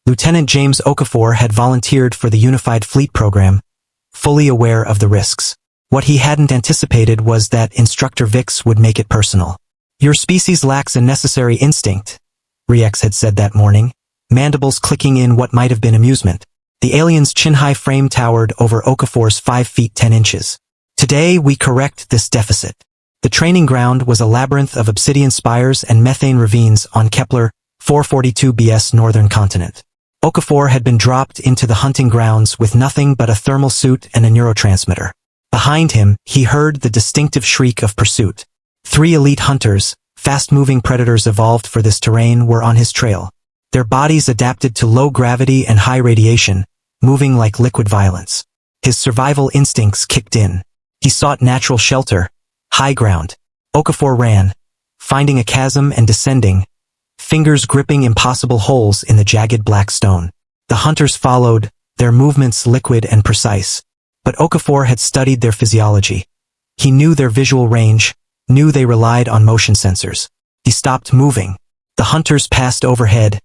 Lieutenant James Okafor had volunteered for the Unified Fleet program, fully aware of the risks. What he hadn't anticipated was that Instructor Vix would make it personal. "Your species lacks a necessary instinct," Rex had said that morning, mandibles clicking in what might have been amusement. The alien's chin-high frame towered over Okafor's 5 feet 10 inches. "Today we correct this deficit." The training ground was a labyrinth of obsidian spires and methane ravines on Kepler 442b's northern continent. Okafor had been dropped into the hunting grounds with nothing but a thermal suit and a neurotransmitter. Behind him, he heard the distinctive shriek of pursuit. 3 elite hunters, fast-moving predators evolved for this terrain, were on his trail. Their bodies adapted to low gravity and high radiation, moving like liquid violence. His survival instincts kicked in. He sought natural shelter, high ground. Okafor ran, finding a chasm and descending, fingers gripping impossible holes in the jagged black stone. The hunters followed, their movements liquid and precise. But Okafor had studied their physiology. He knew their visual range, knew they relied on motion sensors. He stopped moving. The hunters passed overhead,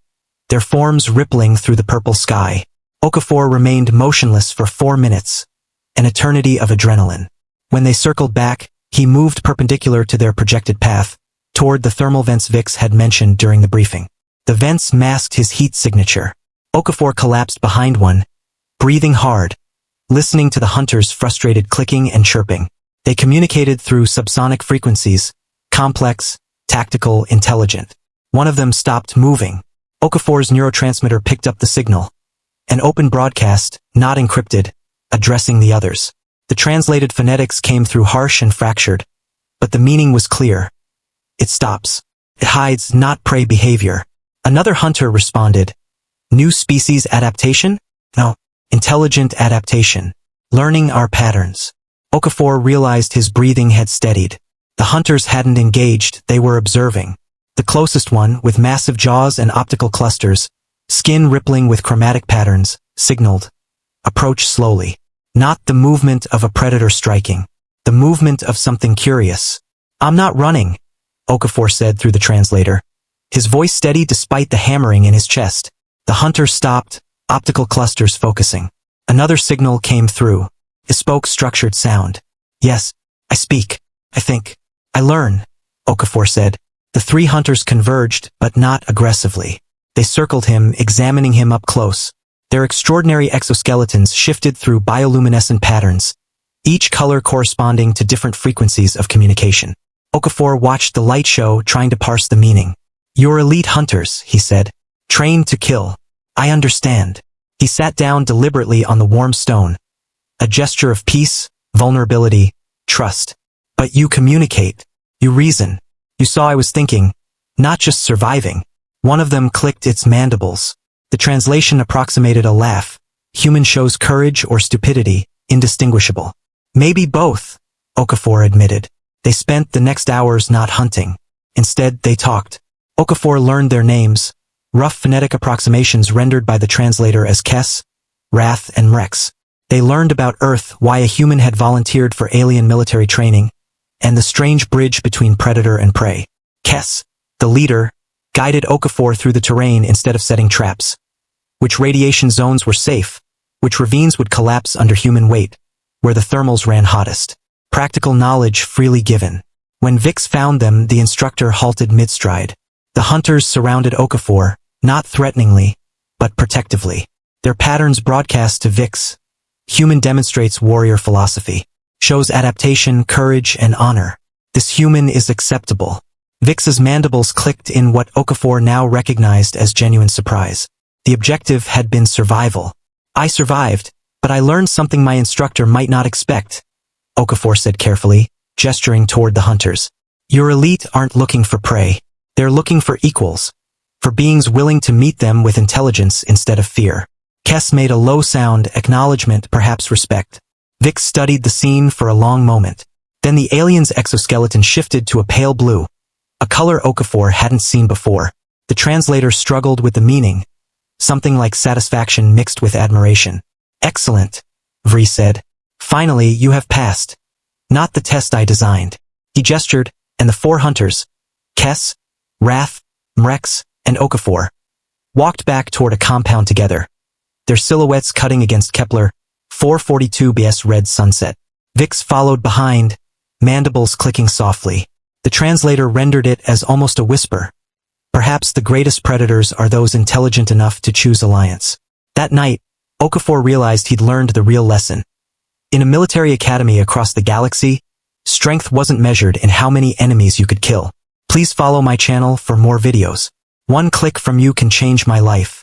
their forms rippling through the purple sky. Okafor remained motionless for 4 minutes, an eternity of adrenaline. When they circled back, he moved perpendicular to their projected path, toward the thermal vents Vix had mentioned during the briefing. The vents masked his heat signature. Okafor collapsed behind one, breathing hard, listening to the hunters' frustrated clicking and chirping. They communicated through subsonic frequencies, complex, tactical, intelligent. One of them stopped moving. Okafor's neurotransmitter picked up the signal. An open broadcast, not encrypted, addressing the others. The translated phonetics came through harsh and fractured, but the meaning was clear. "It stops. It hides, not prey behavior." Another hunter responded. "New species adaptation? No. Intelligent adaptation. Learning our patterns." Okafor realized his breathing had steadied. The hunters hadn't engaged, they were observing. The closest one, with massive jaws and optical clusters, skin rippling with chromatic patterns, signaled, "Approach slowly." Not the movement of a predator striking, the movement of something curious. "I'm not running," Okafor said through the translator, his voice steady despite the hammering in his chest. The hunter stopped, optical clusters focusing. Another signal came through. It spoke structured sound. "Yes, I speak. I think. I learn," Okafor said. The 3 hunters converged, but not aggressively. They circled him, examining him up close. Their extraordinary exoskeletons shifted through bioluminescent patterns, each color corresponding to different frequencies of communication. Okafor watched the light show, trying to parse the meaning. "You're elite hunters," he said. "Trained to kill. I understand." He sat down deliberately on the warm stone, a gesture of peace, vulnerability, trust. "But you communicate. You reason. You saw I was thinking, not just surviving." One of them clicked its mandibles. The translation approximated a laugh. "Human shows courage or stupidity, indistinguishable." "Maybe both," Okafor admitted. They spent the next hours not hunting. Instead, they talked. Okafor learned their names, rough phonetic approximations rendered by the translator as Kes, Wrath, and Rex. They learned about Earth, why a human had volunteered for alien military training, and the strange bridge between predator and prey. Kes, the leader, guided Okafor through the terrain instead of setting traps. Which radiation zones were safe, which ravines would collapse under human weight, where the thermals ran hottest. Practical knowledge freely given. When Vix found them, the instructor halted mid-stride. The hunters surrounded Okafor, not threateningly, but protectively. Their patterns broadcast to Vix. Human demonstrates warrior philosophy. Shows adaptation, courage, and honor. This human is acceptable. Vix's mandibles clicked in what Okafor now recognized as genuine surprise. The objective had been survival. "I survived, but I learned something my instructor might not expect," Okafor said carefully, gesturing toward the hunters. "Your elite aren't looking for prey. They're looking for equals, for beings willing to meet them with intelligence instead of fear." Kes made a low sound, acknowledgement, perhaps respect. Vix studied the scene for a long moment. Then the alien's exoskeleton shifted to a pale blue, a color Okafor hadn't seen before. The translator struggled with the meaning, something like satisfaction mixed with admiration. "Excellent," Vri said. "Finally, you have passed. Not the test I designed." He gestured, and the 4 hunters, Kes, Wrath, Mrex, and Okafor, walked back toward a compound together, their silhouettes cutting against Kepler 442b's red sunset. Vix followed behind, mandibles clicking softly. The translator rendered it as almost a whisper. Perhaps the greatest predators are those intelligent enough to choose alliance. That night, Okafor realized he'd learned the real lesson. In a military academy across the galaxy, strength wasn't measured in how many enemies you could kill. Please follow my channel for more videos. One click from you can change my life.